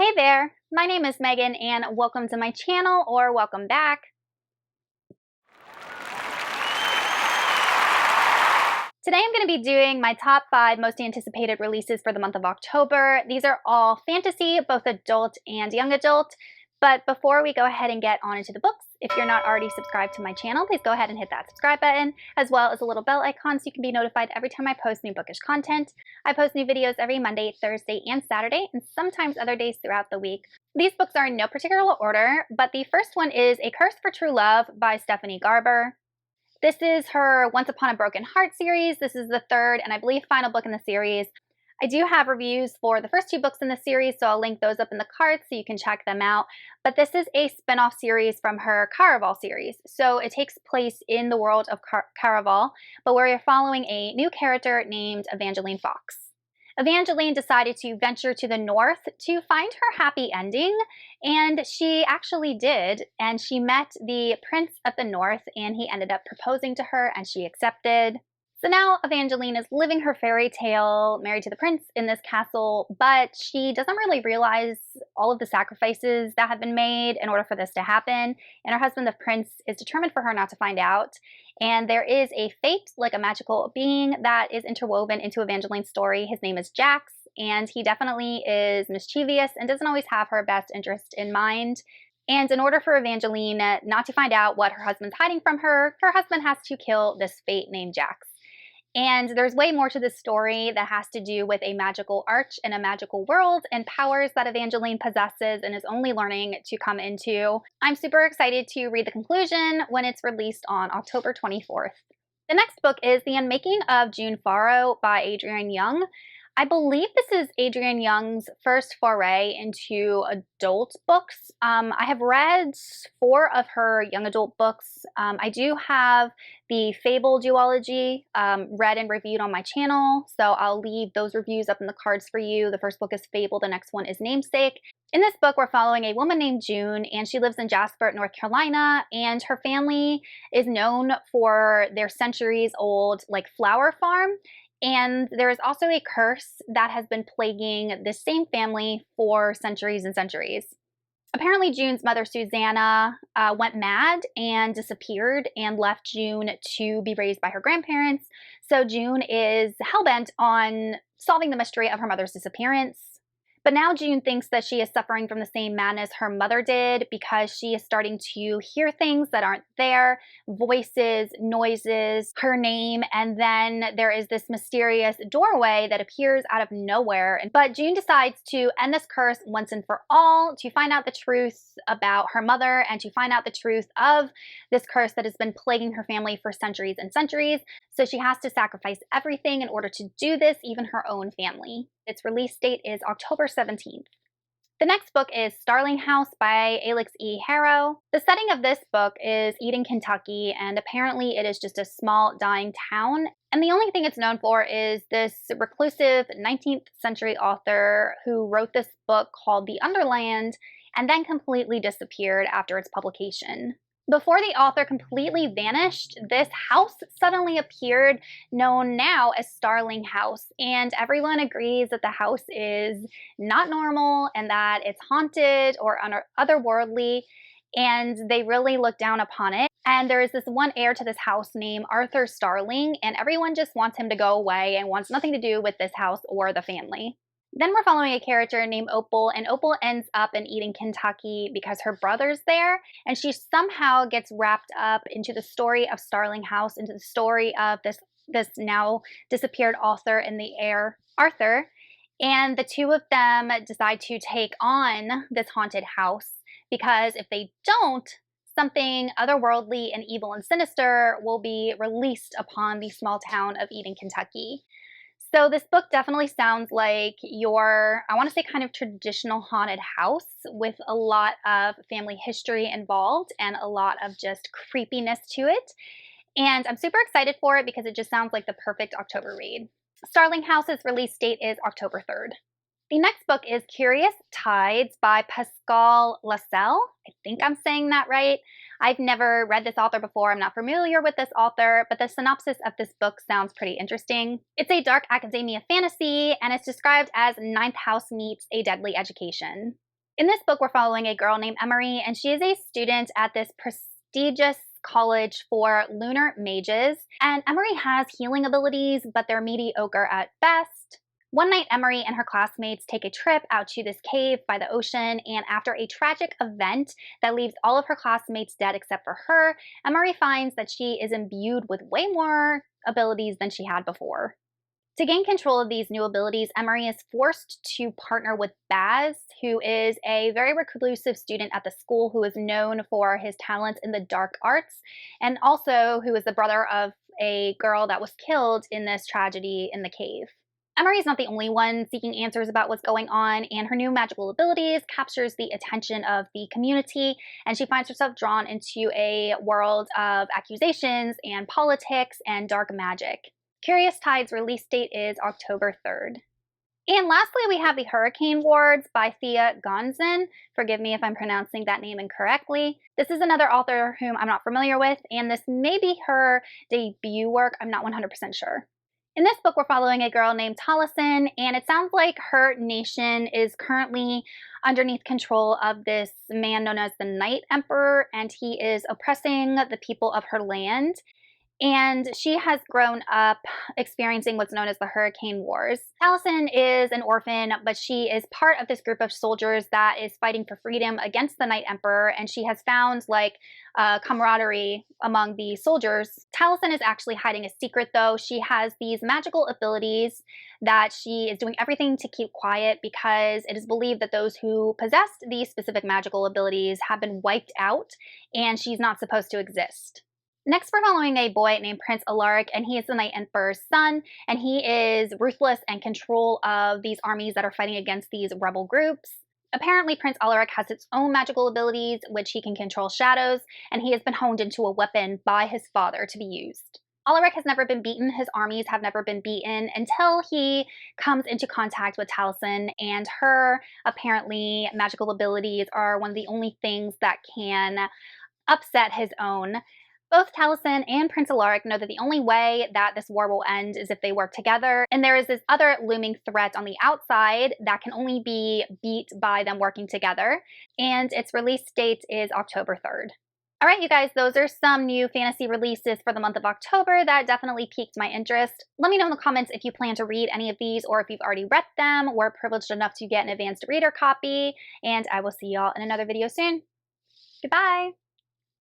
Hey there, my name is Megan and welcome to my channel, or welcome back. Today I'm going to be doing my top 5 most anticipated releases for the month of October. These are all fantasy, both adult and young adult. But before we go ahead and get on into the books, if you're not already subscribed to my channel, please go ahead and hit that subscribe button, as well as a little bell icon so you can be notified every time I post new bookish content. I post new videos every Monday, Thursday, and Saturday, and sometimes other days throughout the week. These books are in no particular order, but the first one is A Curse for True Love by Stephanie Garber. This is her Once Upon a Broken Heart series. This is the third and I believe final book in the series. I do have reviews for the first 2 books in the series, so I'll link those up in the cards so you can check them out. But this is a spin-off series from her Caraval series. So it takes place in the world of Caraval, but where you're following a new character named Evangeline Fox. Evangeline decided to venture to the north to find her happy ending, and she actually did, and she met the prince of the north, and he ended up proposing to her, and she accepted. So now Evangeline is living her fairy tale, married to the prince in this castle, but she doesn't really realize all of the sacrifices that have been made in order for this to happen, and her husband, the prince, is determined for her not to find out. And there is a fate, like a magical being, that is interwoven into Evangeline's story. His name is Jax, and he definitely is mischievous and doesn't always have her best interest in mind. And in order for Evangeline not to find out what her husband's hiding from her, her husband has to kill this fate named Jax. And there's way more to this story that has to do with a magical arch and a magical world and powers that Evangeline possesses and is only learning to come into. I'm super excited to read the conclusion when it's released on October 24th. The next book is The Unmaking of June Farrow by Adrienne Young. I believe this is Adrienne Young's first foray into adult books. I have read 4 of her young adult books. I do have the Fable duology read and reviewed on my channel, so I'll leave those reviews up in the cards for you. The first book is Fable, the next one is Namesake. In this book, we're following a woman named June, and she lives in Jasper, North Carolina, and her family is known for their centuries-old flower farm. And there is also a curse that has been plaguing this same family for centuries and centuries. Apparently, June's mother, Susanna, went mad and disappeared and left June to be raised by her grandparents. So June is hellbent on solving the mystery of her mother's disappearance. But now June thinks that she is suffering from the same madness her mother did, because she is starting to hear things that aren't there, voices, noises, her name, and then there is this mysterious doorway that appears out of nowhere. But June decides to end this curse once and for all, to find out the truth about her mother and to find out the truth of this curse that has been plaguing her family for centuries and centuries. So she has to sacrifice everything in order to do this, even her own family. Its release date is October 17th. The next book is Starling House by Alex E. Harrow. The setting of this book is Eden, Kentucky, and apparently it is just a small, dying town. And the only thing it's known for is this reclusive 19th century author who wrote this book called The Underland and then completely disappeared after its publication. Before the author completely vanished, this house suddenly appeared, known now as Starling House, and everyone agrees that the house is not normal and that it's haunted or otherworldly, and they really look down upon it. And there is this one heir to this house named Arthur Starling, and everyone just wants him to go away and wants nothing to do with this house or the family. Then we're following a character named Opal, and Opal ends up in Eden, Kentucky because her brother's there, and she somehow gets wrapped up into the story of Starling House, into the story of this now disappeared author and the heir, Arthur, and the two of them decide to take on this haunted house, because if they don't, something otherworldly and evil and sinister will be released upon the small town of Eden, Kentucky. So this book definitely sounds like your, I want to say, kind of traditional haunted house with a lot of family history involved and a lot of just creepiness to it. And I'm super excited for it because it just sounds like the perfect October read. Starling House's release date is October 3rd. The next book is Curious Tides by Pascal Lascelles. I think I'm saying that right. I've never read this author before. I'm not familiar with this author, but the synopsis of this book sounds pretty interesting. It's a dark academia fantasy, and it's described as Ninth House meets A Deadly Education. In this book, we're following a girl named Emery, and she is a student at this prestigious college for lunar mages. And Emery has healing abilities, but they're mediocre at best. One night, Emery and her classmates take a trip out to this cave by the ocean, and after a tragic event that leaves all of her classmates dead except for her, Emery finds that she is imbued with way more abilities than she had before. To gain control of these new abilities, Emery is forced to partner with Baz, who is a very reclusive student at the school who is known for his talents in the dark arts, and also who is the brother of a girl that was killed in this tragedy in the cave. Emery is not the only one seeking answers about what's going on, and her new magical abilities captures the attention of the community, and she finds herself drawn into a world of accusations and politics and dark magic. Curious Tide's release date is October 3rd. And lastly, we have The Hurricane Wards by Thea Gonzin. Forgive me if I'm pronouncing that name incorrectly. This is another author whom I'm not familiar with, and this may be her debut work. I'm not 100% sure. In this book, we're following a girl named Taliesin, and it sounds like her nation is currently underneath control of this man known as the Night Emperor, and he is oppressing the people of her land. And she has grown up experiencing what's known as the Hurricane Wars. Taliesin is an orphan, but she is part of this group of soldiers that is fighting for freedom against the Night Emperor, and she has found camaraderie among the soldiers. Taliesin is actually hiding a secret, though. She has these magical abilities that she is doing everything to keep quiet because it is believed that those who possessed these specific magical abilities have been wiped out, and she's not supposed to exist. Next, we're following a boy named Prince Alaric, and he is the Night Emperor's son, and he is ruthless and in control of these armies that are fighting against these rebel groups. Apparently, Prince Alaric has his own magical abilities, which he can control shadows, and he has been honed into a weapon by his father to be used. Alaric has never been beaten, his armies have never been beaten until he comes into contact with Taliesin, and her, apparently, magical abilities are one of the only things that can upset his own. Both Taliesin and Prince Alaric know that the only way that this war will end is if they work together, and there is this other looming threat on the outside that can only be beat by them working together, and its release date is October 3rd. Alright, you guys, those are some new fantasy releases for the month of October that definitely piqued my interest. Let me know in the comments if you plan to read any of these or if you've already read them. We're privileged enough to get an advanced reader copy, and I will see y'all in another video soon. Goodbye!